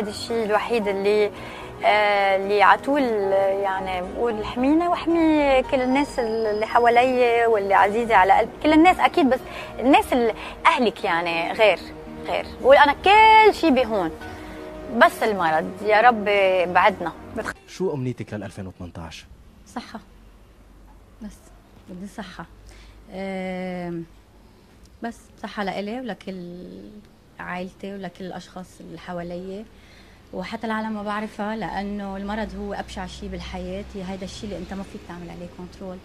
هذا الشيء الوحيد اللي على طول يعني بقول احمينا واحمي كل الناس اللي حوالي واللي عزيزه على قلبي، كل الناس اكيد، بس الناس اللي اهلك يعني غير. بقول انا كل شيء بهون بس المرض يا رب بعدنا. شو امنيتك لل 2018؟ صحة، بس بدي صحة. بس صحة لإلي ولكل عائلتي ولكل الأشخاص اللي حوالي، وحتى العالم ما بعرفها، لأنه المرض هو أبشع شيء بالحياة. هيدا الشيء اللي أنت ما فيك تعمل عليه كنترول.